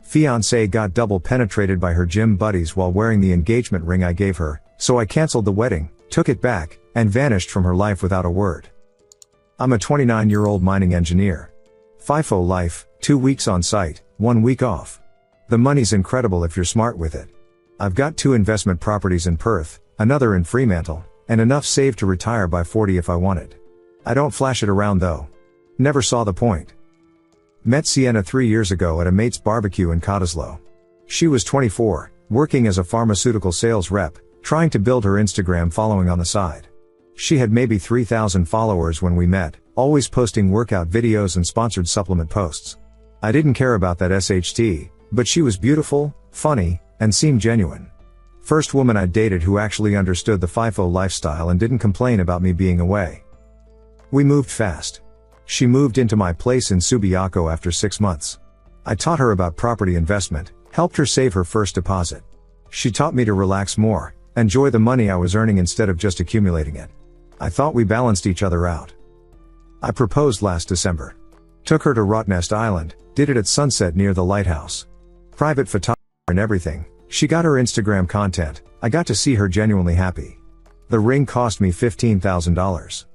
Fiancée got double penetrated by her gym buddies while wearing the engagement ring I gave her, so I canceled the wedding, took it back, and vanished from her life without a word. I'm a 29-year-old mining engineer. FIFO life, 2 weeks on site, 1 week off. The money's incredible if you're smart with it. I've got 2 investment properties in Perth, another in Fremantle, and enough saved to retire by 40 if I wanted. I don't flash it around though. Never saw the point. Met Sienna 3 years ago at a mate's barbecue in Cottesloe. She was 24, working as a pharmaceutical sales rep, trying to build her Instagram following on the side. She had maybe 3,000 followers when we met, always posting workout videos and sponsored supplement posts. I didn't care about that SHT, but she was beautiful, funny, and seemed genuine. First woman I dated who actually understood the FIFO lifestyle and didn't complain about me being away. We moved fast. She moved into my place in Subiaco after 6 months. I taught her about property investment, helped her save her first deposit. She taught me to relax more, enjoy the money I was earning instead of just accumulating it. I thought we balanced each other out. I proposed last December. Took her to Rottnest Island, did it at sunset near the lighthouse. Private photographer and everything, she got her Instagram content, I got to see her genuinely happy. The ring cost me $15,000.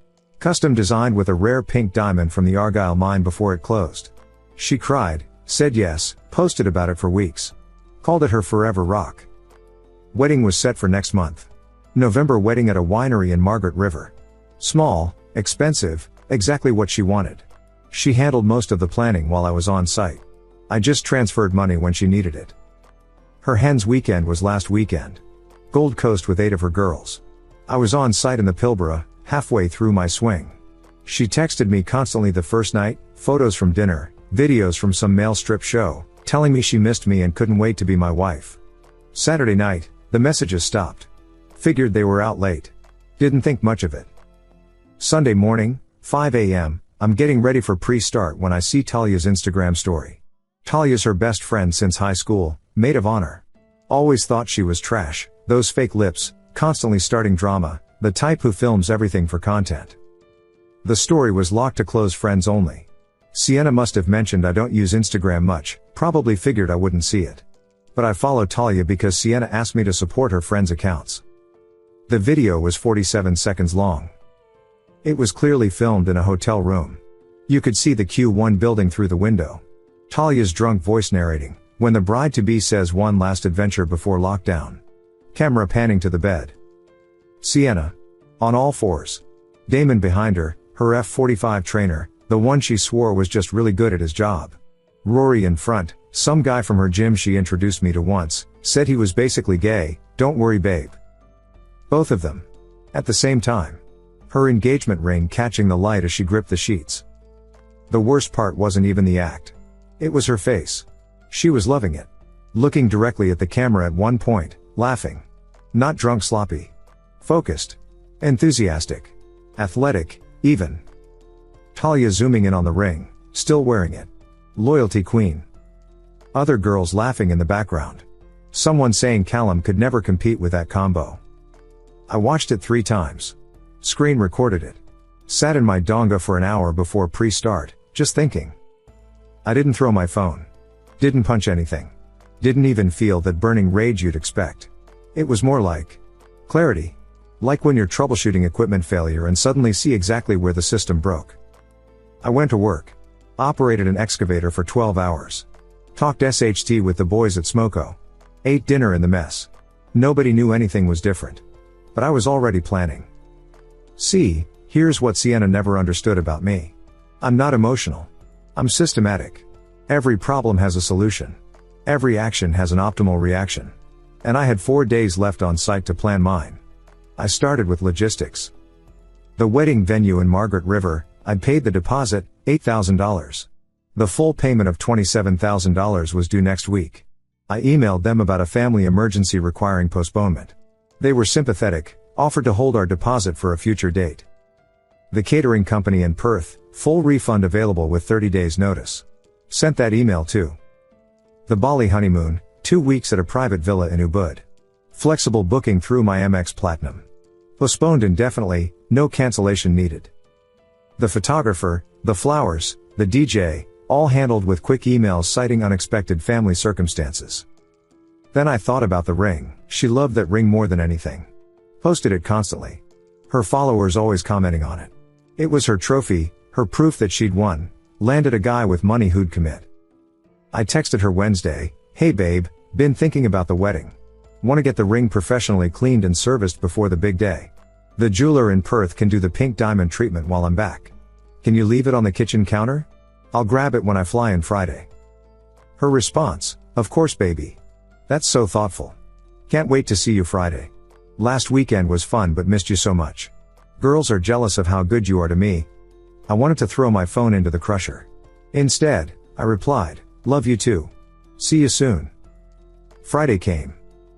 Custom designed with a rare pink diamond from the Argyle mine before it closed. She cried, said yes, posted about it for weeks. Called it her forever rock. Wedding was set for next month. November wedding at a winery in Margaret River. Small, expensive, exactly what she wanted. She handled most of the planning while I was on site. I just transferred money when she needed it. Her hen's weekend was last weekend. Gold Coast with 8 of her girls. I was on site in the Pilbara, halfway through my swing. She texted me constantly the first night, photos from dinner, videos from some male strip show, telling me she missed me and couldn't wait to be my wife. Saturday night, the messages stopped. Figured they were out late. Didn't think much of it. Sunday morning, 5 a.m., I'm getting ready for pre-start when I see Talia's Instagram story. Talia's her best friend since high school, maid of honor. Always thought she was trash, those fake lips, constantly starting drama, the type who films everything for content. The story was locked to close friends only. Sienna must have mentioned I don't use Instagram much, probably figured I wouldn't see it. But I follow Talia because Sienna asked me to support her friends' accounts. The video was 47 seconds long. It was clearly filmed in a hotel room. You could see the Q1 building through the window. Talia's drunk voice narrating, when the bride-to-be says one last adventure before lockdown. Camera panning to the bed. Sienna. On all fours. Damon behind her, her F-45 trainer, the one she swore was just really good at his job. Rory in front, some guy from her gym she introduced me to once, said he was basically gay, don't worry babe. Both of them. At the same time. Her engagement ring catching the light as she gripped the sheets. The worst part wasn't even the act. It was her face. She was loving it. Looking directly at the camera at one point, laughing. Not drunk sloppy. Focused. Enthusiastic. Athletic, even. Talia zooming in on the ring, still wearing it. Loyalty queen. Other girls laughing in the background. Someone saying Callum could never compete with that combo. I watched it 3 times. Screen recorded it. Sat in my donga for an hour before pre-start, just thinking. I didn't throw my phone. Didn't punch anything. Didn't even feel that burning rage you'd expect. It was more like clarity. Like when you're troubleshooting equipment failure and suddenly see exactly where the system broke. I went to work. Operated an excavator for 12 hours. Talked SHT with the boys at Smoko. Ate dinner in the mess. Nobody knew anything was different. But I was already planning. See, here's what Sienna never understood about me. I'm not emotional. I'm systematic. Every problem has a solution. Every action has an optimal reaction. And I had 4 days left on site to plan mine. I started with logistics. The wedding venue in Margaret River, I'd paid the deposit, $8,000. The full payment of $27,000 was due next week. I emailed them about a family emergency requiring postponement. They were sympathetic, offered to hold our deposit for a future date. The catering company in Perth, full refund available with 30 days notice. Sent that email too. The Bali honeymoon, 2 weeks at a private villa in Ubud. Flexible booking through my MX Platinum. Postponed indefinitely, no cancellation needed. The photographer, the flowers, the DJ, All handled with quick emails citing unexpected family circumstances. Then I thought about the ring. She loved that ring more than anything. Posted it constantly. Her followers always commenting on it. It was her trophy, her proof that she'd won, landed a guy with money who'd commit. I texted her Wednesday, "Hey babe, been thinking about the wedding. Want to get the ring professionally cleaned and serviced before the big day. The jeweler in Perth can do the pink diamond treatment while I'm back. Can you leave it on the kitchen counter? I'll grab it when I fly in Friday." Her response, "Of course baby. That's so thoughtful. Can't wait to see you Friday. Last weekend was fun but missed you so much. Girls are jealous of how good you are to me." I wanted to throw my phone into the crusher. Instead, I replied, "Love you too. See you soon." Friday came.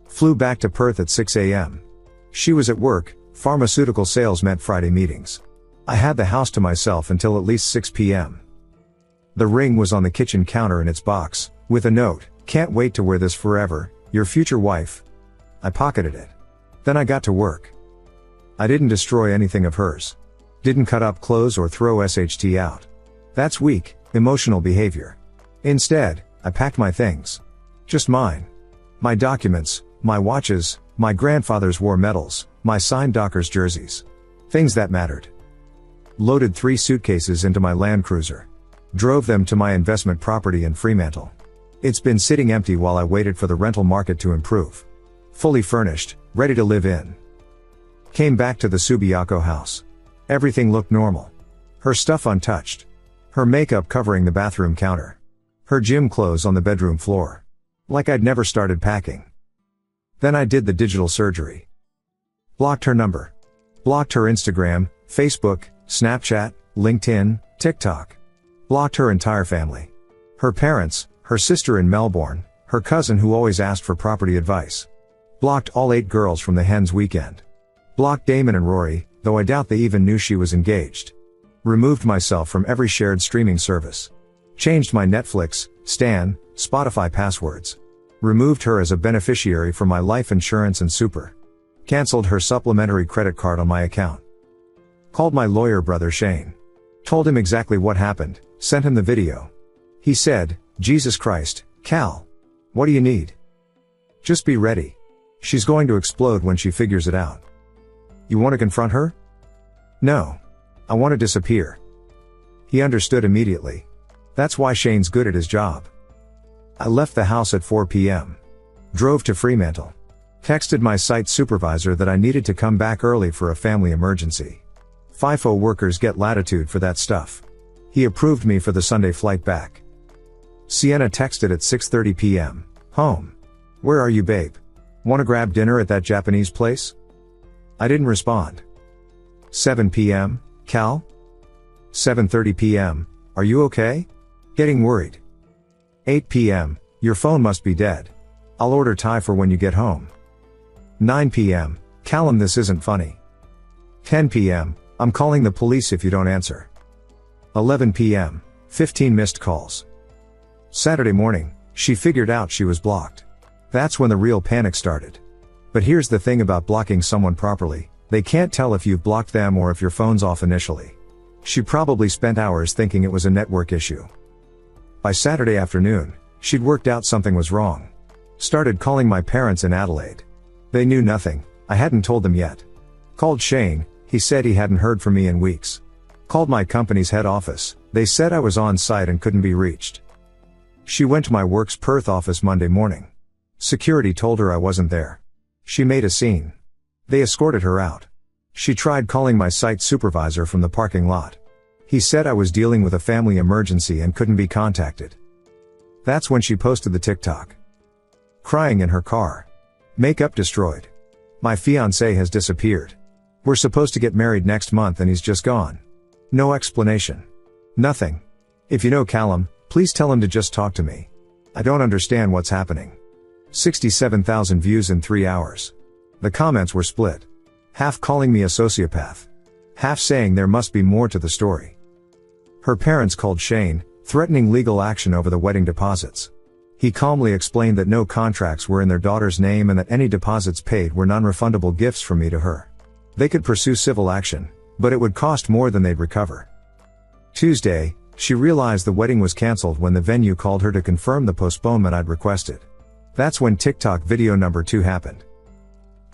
Flew back to Perth at 6 a.m. She was at work. Pharmaceutical sales meant Friday meetings. I had the house to myself until at least 6 p.m. The ring was on the kitchen counter in its box, with a note, "Can't wait to wear this forever, your future wife." I pocketed it. Then I got to work. I didn't destroy anything of hers. Didn't cut up clothes or throw SHT out. That's weak, emotional behavior. Instead, I packed my things. Just mine. My documents, my watches, my grandfather's war medals, my signed Dockers jerseys. Things that mattered. Loaded 3 suitcases into my Land Cruiser. Drove them to my investment property in Fremantle. It's been sitting empty while I waited for the rental market to improve. Fully furnished, ready to live in. Came back to the Subiaco house. Everything looked normal. Her stuff untouched. Her makeup covering the bathroom counter. Her gym clothes on the bedroom floor. Like I'd never started packing. Then I did the digital surgery. Blocked her number. Blocked her Instagram, Facebook, Snapchat, LinkedIn, TikTok. Blocked her entire family. Her parents, her sister in Melbourne, her cousin who always asked for property advice. Blocked all 8 girls from the Hens weekend. Blocked Damon and Rory, though I doubt they even knew she was engaged. Removed myself from every shared streaming service. Changed my Netflix, Stan, Spotify passwords. Removed her as a beneficiary from my life insurance and super. Cancelled her supplementary credit card on my account. Called my lawyer brother Shane. Told him exactly what happened, sent him the video. He said, "Jesus Christ, Cal. What do you need? Just be ready. She's going to explode when she figures it out. You want to confront her?" "No. I want to disappear." He understood immediately. That's why Shane's good at his job. I left the house at 4 p.m. Drove to Fremantle. Texted my site supervisor that I needed to come back early for a family emergency. FIFO workers get latitude for that stuff. He approved me for the Sunday flight back. Sienna texted at 6:30 p.m. "Home. Where are you babe? Want to grab dinner at that Japanese place?" I didn't respond. 7 p.m. "Cal? 7:30 p.m. Are you okay? Getting worried." 8 p.m. "Your phone must be dead. I'll order Thai for when you get home." 9 p.m. "Callum, this isn't funny." 10 p.m. "I'm calling the police if you don't answer." 11 p.m. 15 missed calls. Saturday morning, she figured out she was blocked. That's when the real panic started. But here's the thing about blocking someone properly, they can't tell if you've blocked them or if your phone's off initially. She probably spent hours thinking it was a network issue. By Saturday afternoon, she'd worked out something was wrong. Started calling my parents in Adelaide. They knew nothing, I hadn't told them yet. Called Shane, he said he hadn't heard from me in weeks. Called my company's head office, they said I was on site and couldn't be reached. She went to my work's Perth office Monday morning. Security told her I wasn't there. She made a scene. They escorted her out. She tried calling my site supervisor from the parking lot. He said I was dealing with a family emergency and couldn't be contacted. That's when she posted the TikTok. Crying in her car. Makeup destroyed. My fiancé has disappeared. We're supposed to get married next month and he's just gone. No explanation. Nothing. If you know Callum, please tell him to just talk to me. I don't understand what's happening. 67,000 views in 3 hours. The comments were split. Half calling me a sociopath. Half saying there must be more to the story. Her parents called Shane, threatening legal action over the wedding deposits. He calmly explained that no contracts were in their daughter's name and that any deposits paid were non-refundable gifts from me to her. They could pursue civil action, but it would cost more than they'd recover. Tuesday, She realized the wedding was cancelled when the venue called her to confirm the postponement I'd requested. That's when TikTok video number 2 happened.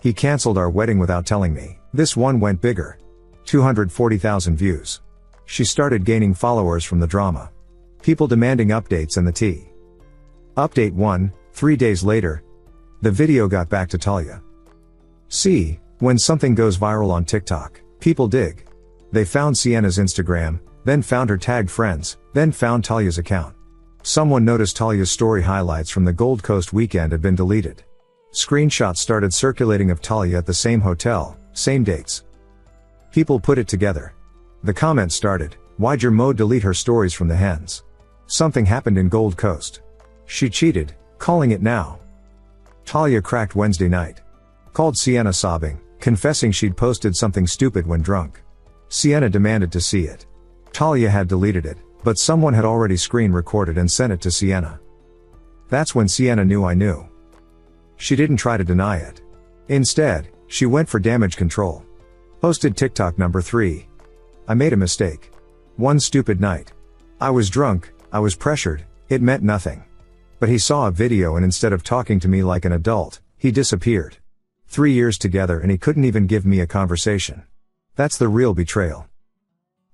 He cancelled our wedding without telling me. This one went bigger. 240,000 views. She started gaining followers from the drama. People demanding updates and the tea. Update 1, 3 days later. The video got back to Talia. See, when something goes viral on TikTok, people dig. They found Sienna's Instagram, then found her tagged friends, then found Talia's account. Someone noticed Talia's story highlights from the Gold Coast weekend had been deleted. Screenshots started circulating of Talia at the same hotel, same dates. People put it together. The comments started, "Why'd your mo delete her stories from the hens? Something happened in Gold Coast. She cheated, calling it now." Talia cracked Wednesday night. Called Sienna sobbing, confessing she'd posted something stupid when drunk. Sienna demanded to see it. Talia had deleted it, but someone had already screen recorded and sent it to Sienna. That's when Sienna knew I knew. She didn't try to deny it. Instead, she went for damage control. Posted TikTok number 3. I made a mistake. One stupid night. I was drunk, I was pressured, it meant nothing. But he saw a video and instead of talking to me like an adult, he disappeared. 3 years together and he couldn't even give me a conversation. That's the real betrayal.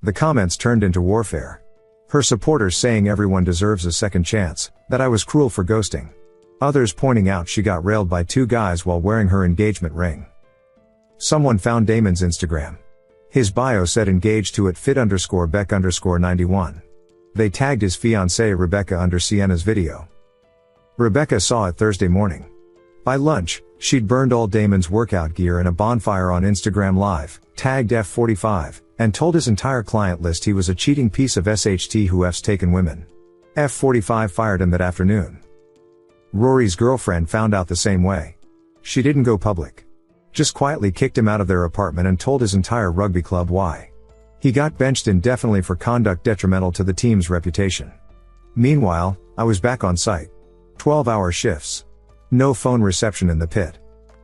The comments turned into warfare. Her supporters saying everyone deserves a second chance, that I was cruel for ghosting. Others pointing out she got railed by 2 guys while wearing her engagement ring. Someone found Damon's Instagram. His bio said engaged to @fit_Beck_91. They tagged his fiancée Rebecca under Sienna's video. Rebecca saw it Thursday morning. By lunch, she'd burned all Damon's workout gear in a bonfire on Instagram Live, tagged F45, and told his entire client list he was a cheating piece of SHT who F's taken women. F45 fired him that afternoon. Rory's girlfriend found out the same way. She didn't go public. Just quietly kicked him out of their apartment and told his entire rugby club why. He got benched indefinitely for conduct detrimental to the team's reputation. Meanwhile, I was back on site. 12-hour shifts. No phone reception in the pit.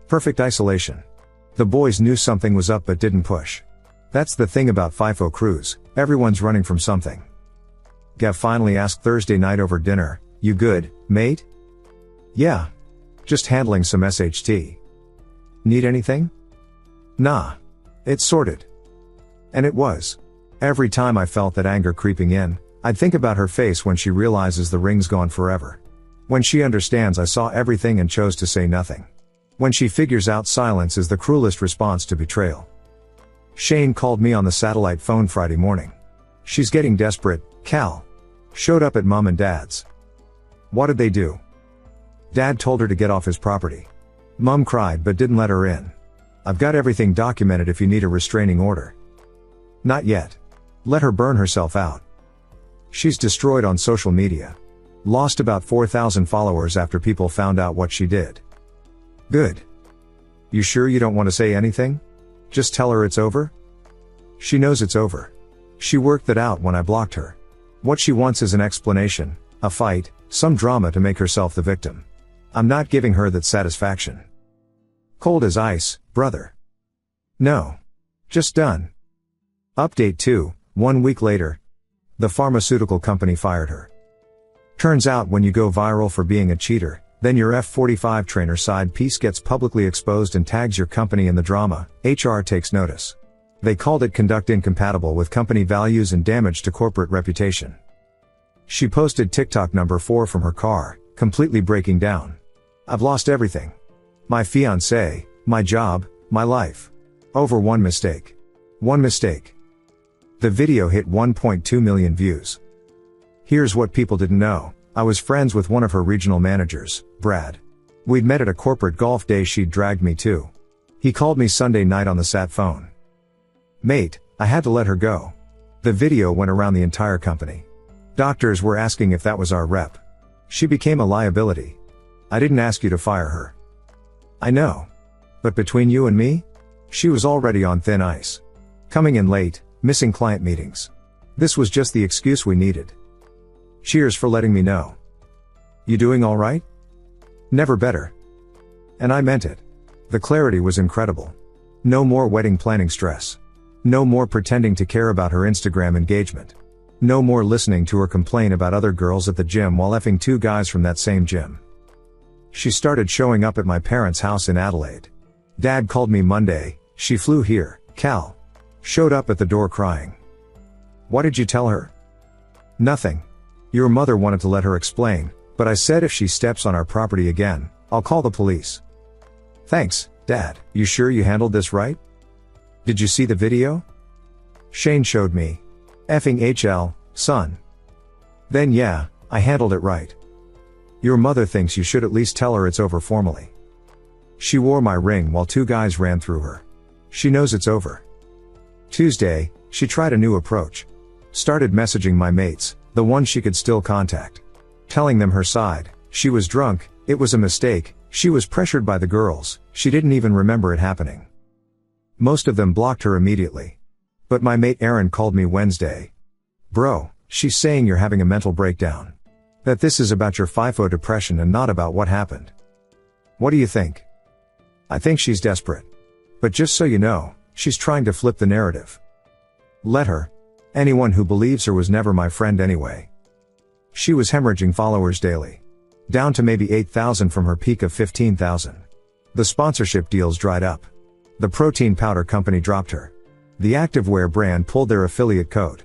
Perfect isolation. The boys knew something was up but didn't push. That's the thing about FIFO crews, everyone's running from something. Gav finally asked Thursday night over dinner, "You good, mate?" "Yeah. Just handling some SHT. Need anything?" "Nah. It's sorted." And it was. Every time I felt that anger creeping in, I'd think about her face when she realizes the ring's gone forever. When she understands I saw everything and chose to say nothing. When she figures out silence is the cruelest response to betrayal. Shane called me on the satellite phone Friday morning. "She's getting desperate, Cal." Showed up at Mom and Dad's. "What did they do?" "Dad told her to get off his property. Mom cried but didn't let her in. I've got everything documented if you need a restraining order." "Not yet. Let her burn herself out." She's destroyed on social media. Lost about 4,000 followers after people found out what she did. "Good. You sure you don't want to say anything? Just tell her it's over?" "She knows it's over. She worked that out when I blocked her. What she wants is an explanation, a fight, some drama to make herself the victim. I'm not giving her that satisfaction." Cold as ice, brother. "No. Just done." Update 2, 1 week later. The pharmaceutical company fired her. Turns out when you go viral for being a cheater, then your F45 trainer side piece gets publicly exposed and tags your company in the drama, HR takes notice. They called it conduct incompatible with company values and damage to corporate reputation. She posted TikTok number 4 from her car, completely breaking down. "I've lost everything. My fiancé, my job, my life. Over one mistake. One mistake." The video hit 1.2 million views. Here's what people didn't know. I was friends with one of her regional managers, Brad. We'd met at a corporate golf day she'd dragged me to. He called me Sunday night on the sat phone. "Mate, I had to let her go." The video went around the entire company. Doctors were asking if that was our rep. She became a liability. "I didn't ask you to fire her." "I know. But between you and me? She was already on thin ice. Coming in late, missing client meetings. This was just the excuse we needed. Cheers for letting me know. You doing all right?" "Never better." And I meant it. The clarity was incredible. No more wedding planning stress. No more pretending to care about her Instagram engagement. No more listening to her complain about other girls at the gym while effing 2 guys from that same gym. She started showing up at my parents' house in Adelaide. Dad called me Monday. She flew here. Cal showed up at the door crying. What did you tell her? Nothing. Your mother wanted to let her explain, but I said if she steps on our property again, I'll call the police. Thanks, Dad. You sure you handled this right? Did you see the video? Shane showed me. Effing HL, son. Then yeah, I handled it right. Your mother thinks you should at least tell her it's over formally. She wore my ring while 2 guys ran through her. She knows it's over. Tuesday, she tried a new approach. Started messaging my mates, the ones she could still contact. Telling them her side. She was drunk, it was a mistake, she was pressured by the girls, she didn't even remember it happening. Most of them blocked her immediately. But my mate Aaron called me Wednesday. Bro, she's saying you're having a mental breakdown. That this is about your FIFO depression and not about what happened. What do you think? I think she's desperate. But just so you know, she's trying to flip the narrative. Let her. Anyone who believes her was never my friend anyway. She was hemorrhaging followers daily. Down to maybe 8,000 from her peak of 15,000. The sponsorship deals dried up. The protein powder company dropped her. The activewear brand pulled their affiliate code.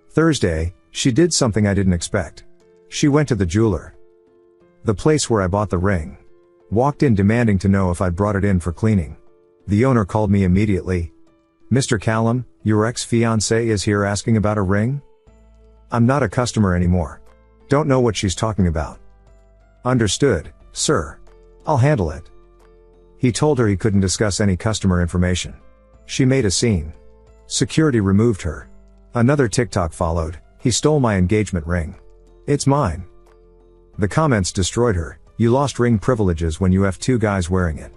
Thursday, she did something I didn't expect. She went to the jeweler. The place where I bought the ring. Walked in demanding to know if I'd brought it in for cleaning. The owner called me immediately. Mr. Callum, your ex-fiancée is here asking about a ring? I'm not a customer anymore. Don't know what she's talking about. Understood, sir. I'll handle it. He told her he couldn't discuss any customer information. She made a scene. Security removed her. Another TikTok followed. He stole my engagement ring. It's mine. The comments destroyed her. You lost ring privileges when you F 2 guys wearing it.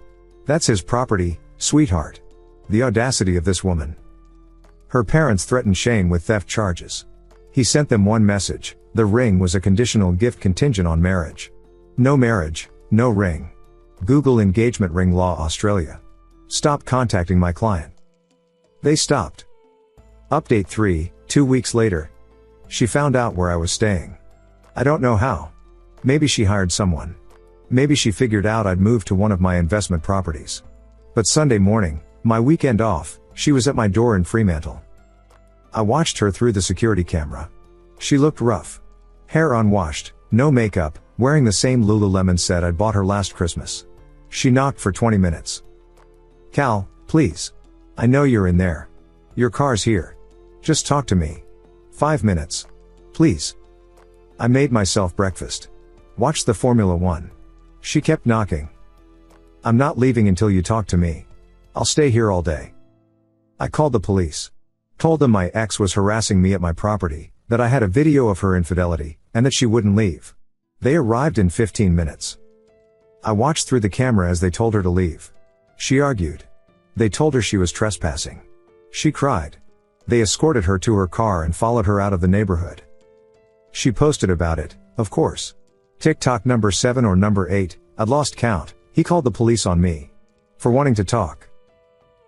That's his property, sweetheart. The audacity of this woman. Her parents threatened Shane with theft charges. He sent them one message. The ring was a conditional gift contingent on marriage. No marriage, no ring. Google engagement ring law Australia. Stop contacting my client. They stopped. Update 3, 2 weeks later. She found out where I was staying. I don't know how. Maybe she hired someone. Maybe she figured out I'd moved to one of my investment properties. But Sunday morning, my weekend off, she was at my door in Fremantle. I watched her through the security camera. She looked rough. Hair unwashed, no makeup, wearing the same Lululemon set I'd bought her last Christmas. She knocked for 20 minutes. Cal, please. I know you're in there. Your car's here. Just talk to me. 5 minutes. Please. I made myself breakfast. Watched the Formula 1. She kept knocking. I'm not leaving until you talk to me. I'll stay here all day. I called the police. Told them my ex was harassing me at my property, that I had a video of her infidelity, and that she wouldn't leave. They arrived in 15 minutes. I watched through the camera as they told her to leave. She argued. They told her she was trespassing. She cried. They escorted her to her car and followed her out of the neighborhood. She posted about it, of course. TikTok number 7 or number 8, I'd lost count. He called the police on me. For wanting to talk.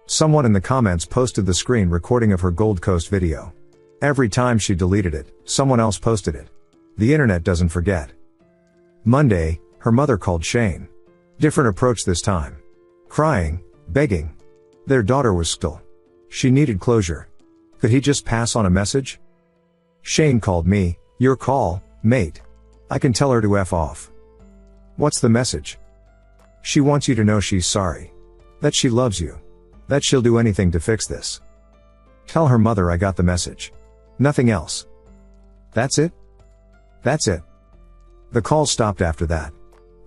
Someone in the comments posted the screen recording of her Gold Coast video. Every time she deleted it, someone else posted it. The internet doesn't forget. Monday, her mother called Shane. Different approach this time. Crying, begging. Their daughter was still. She needed closure. Could he just pass on a message? Shane called me. Your call, mate. I can tell her to F off. What's the message? She wants you to know she's sorry. That she loves you. That she'll do anything to fix this. Tell her mother I got the message. Nothing else. That's it? That's it. The call stopped after that.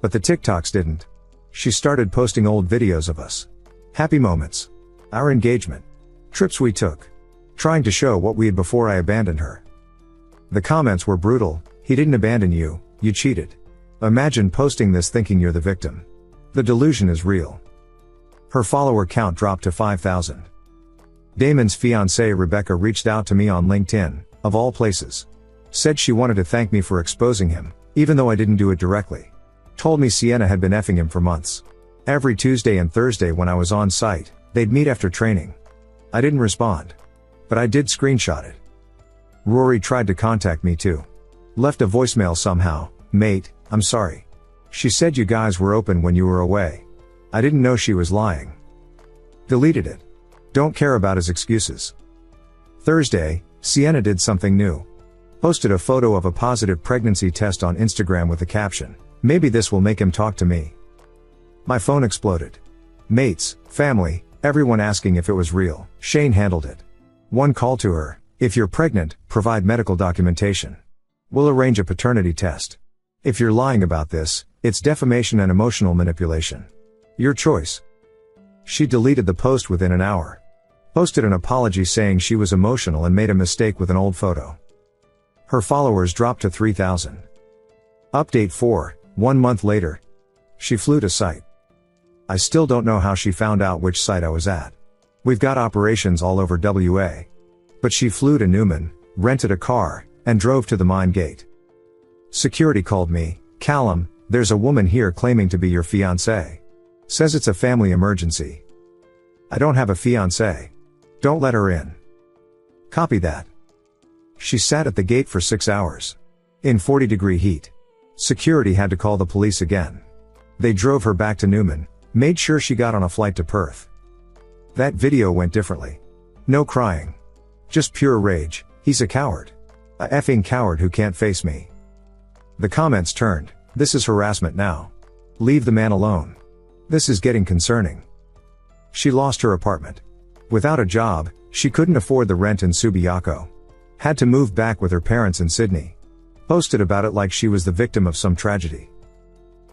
But the TikToks didn't. She started posting old videos of us. Happy moments. Our engagement. Trips we took. Trying to show what we had before I abandoned her. The comments were brutal. He didn't abandon you, you cheated. Imagine posting this thinking you're the victim. The delusion is real. Her follower count dropped to 5,000. Damon's fiancée Rebecca reached out to me on LinkedIn, of all places. Said she wanted to thank me for exposing him, even though I didn't do it directly. Told me Sienna had been effing him for months. Every Tuesday and Thursday when I was on site, they'd meet after training. I didn't respond. But I did screenshot it. Rory tried to contact me too. Left a voicemail somehow. Mate, I'm sorry. She said you guys were open when you were away. I didn't know she was lying. Deleted it. Don't care about his excuses. Thursday, Sienna did something new. Posted a photo of a positive pregnancy test on Instagram with the caption, "Maybe this will make him talk to me." My phone exploded. Mates, family, everyone asking if it was real. Shane handled it. One call to her, "If you're pregnant, provide medical documentation. We'll arrange a paternity test. If you're lying about this, it's defamation and emotional manipulation. Your choice." She deleted the post within an hour. Posted an apology saying she was emotional and made a mistake with an old photo. Her followers dropped to 3,000. Update 4, 1 month later. She flew to site. I still don't know how she found out which site I was at. We've got operations all over WA. But she flew to Newman, rented a car, and drove to the mine gate. Security called me, "Callum, there's a woman here claiming to be your fiancée. Says it's a family emergency." I don't have a fiancé. Don't let her in. Copy that. She sat at the gate for 6 hours. In 40-degree heat. Security had to call the police again. They drove her back to Newman, made sure she got on a flight to Perth. That video went differently. No crying. Just pure rage. He's a coward. A effing coward who can't face me. The comments turned, "This is harassment now. Leave the man alone. This is getting concerning." She lost her apartment. Without a job, she couldn't afford the rent in Subiaco. Had to move back with her parents in Sydney. Posted about it like she was the victim of some tragedy.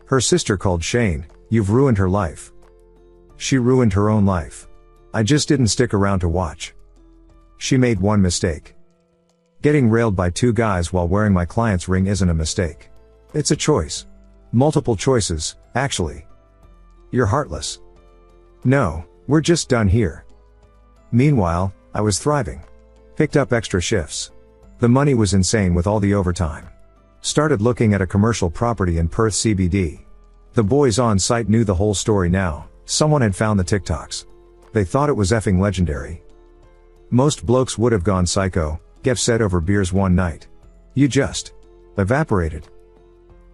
Her sister called Shane, "You've ruined her life." She ruined her own life. I just didn't stick around to watch. She made one mistake. Getting railed by 2 guys while wearing my client's ring isn't a mistake. It's a choice. Multiple choices, actually. You're heartless. No, we're just done here. Meanwhile, I was thriving. Picked up extra shifts. The money was insane with all the overtime. Started looking at a commercial property in Perth CBD. The boys on site knew the whole story now. Someone had found the TikToks. They thought it was effing legendary. Most blokes would have gone psycho, Geff said over beers one night. You just evaporated.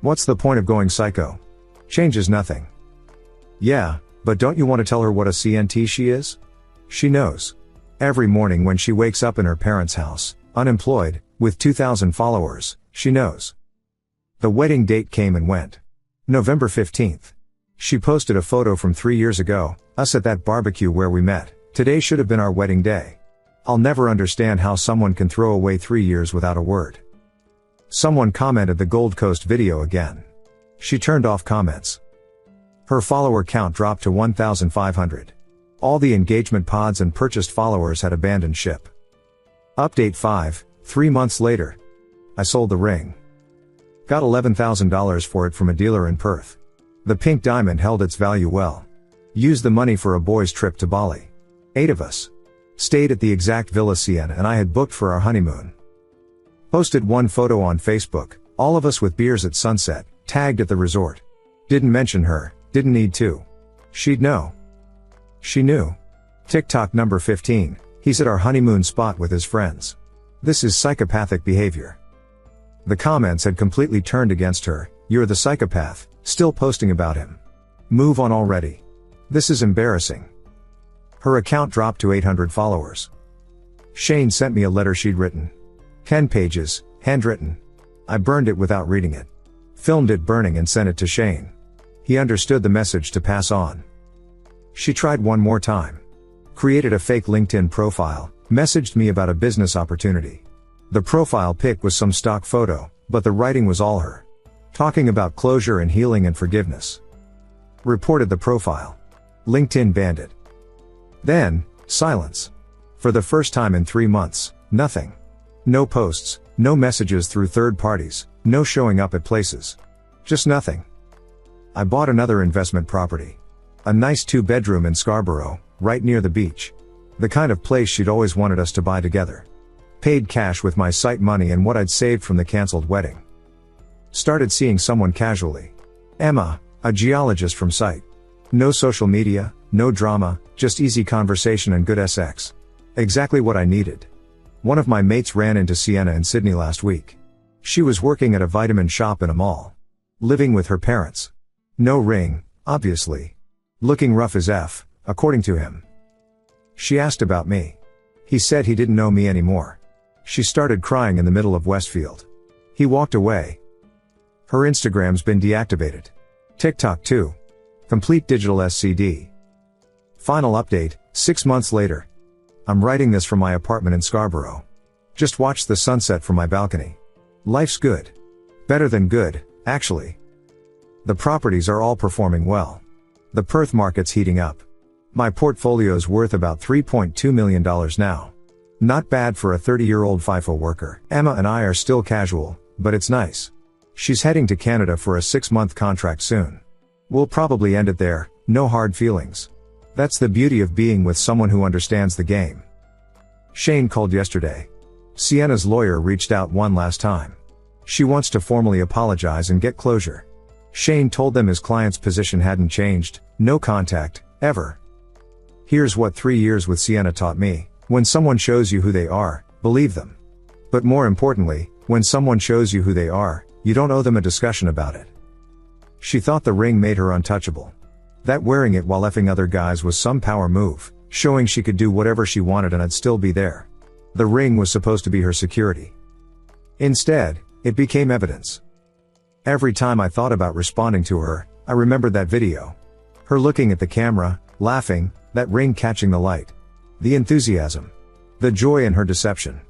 What's the point of going psycho? Changes nothing. Yeah, but don't you want to tell her what a CNT she is? She knows. Every morning when she wakes up in her parents' house, unemployed, with 2,000 followers, she knows. The wedding date came and went. November 15th. She posted a photo from 3 years ago, us at that barbecue where we met. Today should have been our wedding day. I'll never understand how someone can throw away 3 years without a word. Someone commented the Gold Coast video again. She turned off comments. Her follower count dropped to 1,500. All the engagement pods and purchased followers had abandoned ship. Update 5, 3 months later. I sold the ring. Got $11,000 for it from a dealer in Perth. The pink diamond held its value well. Used the money for a boys' trip to Bali. 8 of us. Stayed at the exact villa Sienna and I had booked for our honeymoon. Posted one photo on Facebook, all of us with beers at sunset, tagged at the resort. Didn't mention her, didn't need to. She'd know. She knew. TikTok number 15, he's at our honeymoon spot with his friends. This is psychopathic behavior. The comments had completely turned against her. You're the psychopath, still posting about him. Move on already. This is embarrassing. Her account dropped to 800 followers. Shane sent me a letter she'd written. 10 pages, handwritten. I burned it without reading it. Filmed it burning and sent it to Shane. He understood the message to pass on. She tried one more time. Created a fake LinkedIn profile, messaged me about a business opportunity. The profile pic was some stock photo, but the writing was all her. Talking about closure and healing and forgiveness. Reported the profile. LinkedIn banned it. Then, silence. For the first time in 3 months, nothing. No posts, no messages through third parties, no showing up at places. Just nothing. I bought another investment property. A nice 2-bedroom in Scarborough, right near the beach. The kind of place she'd always wanted us to buy together. Paid cash with my site money and what I'd saved from the cancelled wedding. Started seeing someone casually. Emma, a geologist from site. No social media, no drama, just easy conversation and good sex. Exactly what I needed. One of my mates ran into Sienna in Sydney last week. She was working at a vitamin shop in a mall. Living with her parents. No ring, obviously. Looking rough as F, according to him. She asked about me. He said he didn't know me anymore. She started crying in the middle of Westfield. He walked away. Her Instagram's been deactivated. TikTok too. Complete digital SCD. Final update, 6 months later. I'm writing this from my apartment in Scarborough. Just watched the sunset from my balcony. Life's good. Better than good, actually. The properties are all performing well. The Perth market's heating up. My portfolio's worth about $3.2 million now. Not bad for a 30-year-old FIFO worker. Emma and I are still casual, but it's nice. She's heading to Canada for a 6-month contract soon. We'll probably end it there, no hard feelings. That's the beauty of being with someone who understands the game. Shane called yesterday. Sienna's lawyer reached out one last time. She wants to formally apologize and get closure. Shane told them his client's position hadn't changed, no contact, ever. Here's what 3 years with Sienna taught me: when someone shows you who they are, believe them. But more importantly, when someone shows you who they are, you don't owe them a discussion about it. She thought the ring made her untouchable. That wearing it while effing other guys was some power move, showing she could do whatever she wanted and I'd still be there. The ring was supposed to be her security. Instead, it became evidence. Every time I thought about responding to her, I remembered that video. Her looking at the camera, laughing, that ring catching the light. The enthusiasm. The joy in her deception.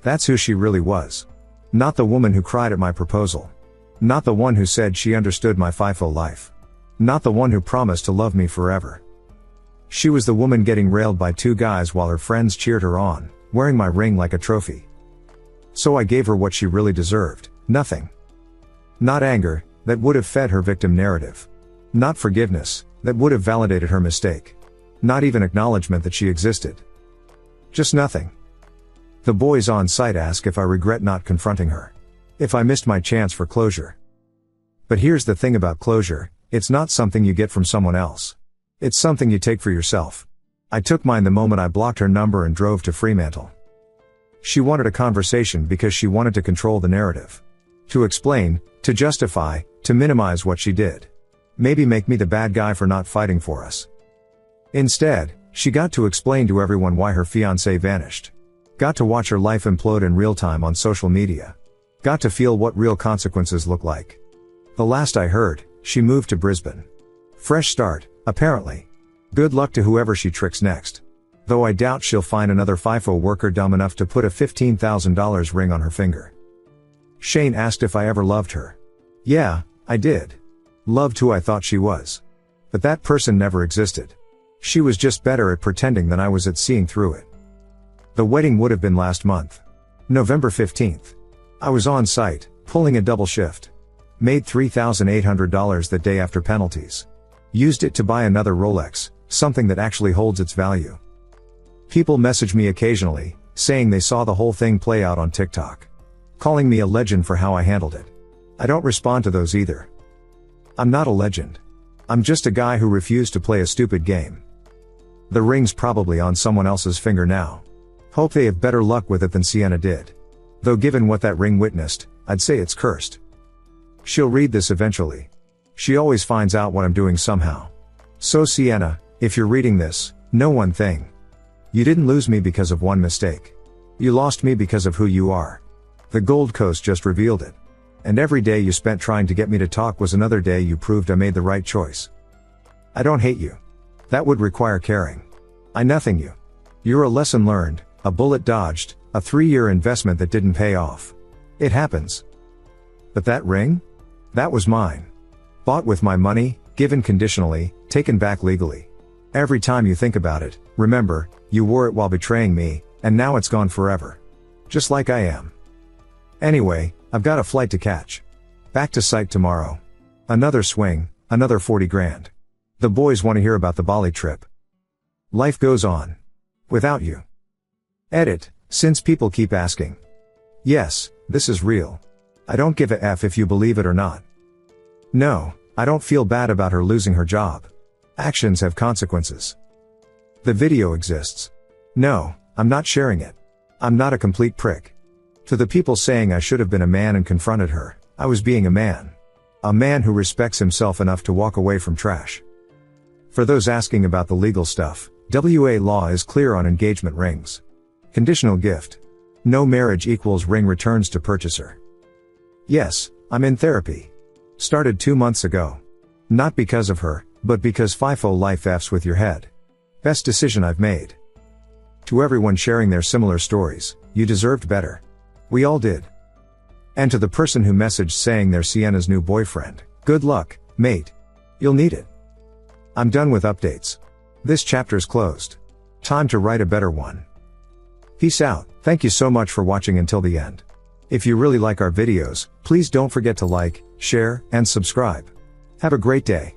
That's who she really was. Not the woman who cried at my proposal. Not the one who said she understood my FIFO life. Not the one who promised to love me forever. She was the woman getting railed by 2 guys while her friends cheered her on, wearing my ring like a trophy. So I gave her what she really deserved: nothing. Not anger, that would have fed her victim narrative. Not forgiveness, that would have validated her mistake. Not even acknowledgement that she existed. Just nothing. The boys on site ask if I regret not confronting her. If I missed my chance for closure. But here's the thing about closure: it's not something you get from someone else. It's something you take for yourself. I took mine the moment I blocked her number and drove to Fremantle. She wanted a conversation because she wanted to control the narrative. To explain, to justify, to minimize what she did. Maybe make me the bad guy for not fighting for us. Instead, she got to explain to everyone why her fiancé vanished. Got to watch her life implode in real time on social media. Got to feel what real consequences look like. The last I heard, she moved to Brisbane. Fresh start, apparently. Good luck to whoever she tricks next. Though I doubt she'll find another FIFO worker dumb enough to put a $15,000 ring on her finger. Shane asked if I ever loved her. Yeah, I did. Loved who I thought she was. But that person never existed. She was just better at pretending than I was at seeing through it. The wedding would have been last month. November 15th. I was on site, pulling a double shift. Made $3,800 that day after penalties. Used it to buy another Rolex, something that actually holds its value. People message me occasionally, saying they saw the whole thing play out on TikTok. Calling me a legend for how I handled it. I don't respond to those either. I'm not a legend. I'm just a guy who refused to play a stupid game. The ring's probably on someone else's finger now. Hope they have better luck with it than Sienna did. Though given what that ring witnessed, I'd say it's cursed. She'll read this eventually. She always finds out what I'm doing somehow. So Sienna, if you're reading this, know one thing. You didn't lose me because of one mistake. You lost me because of who you are. The Gold Coast just revealed it. And every day you spent trying to get me to talk was another day you proved I made the right choice. I don't hate you. That would require caring. I nothing you. You're a lesson learned, a bullet dodged, a 3-year investment that didn't pay off. It happens. But that ring? That was mine. Bought with my money, given conditionally, taken back legally. Every time you think about it, remember, you wore it while betraying me, and now it's gone forever. Just like I am. Anyway, I've got a flight to catch. Back to site tomorrow. Another swing, another 40 grand. The boys want to hear about the Bali trip. Life goes on. Without you. Edit, since people keep asking. Yes, this is real. I don't give a F if you believe it or not. No, I don't feel bad about her losing her job. Actions have consequences. The video exists. No, I'm not sharing it. I'm not a complete prick. To the people saying I should have been a man and confronted her, I was being a man. A man who respects himself enough to walk away from trash. For those asking about the legal stuff, WA law is clear on engagement rings. Conditional gift. No marriage equals ring returns to purchaser. Yes, I'm in therapy. Started 2 months ago. Not because of her, but because FIFO life F's with your head. Best decision I've made. To everyone sharing their similar stories, you deserved better. We all did. And to the person who messaged saying they're Sienna's new boyfriend, good luck, mate. You'll need it. I'm done with updates. This chapter's closed. Time to write a better one. Peace out. Thank you so much for watching until the end. If you really like our videos, please don't forget to like, share, and subscribe. Have a great day.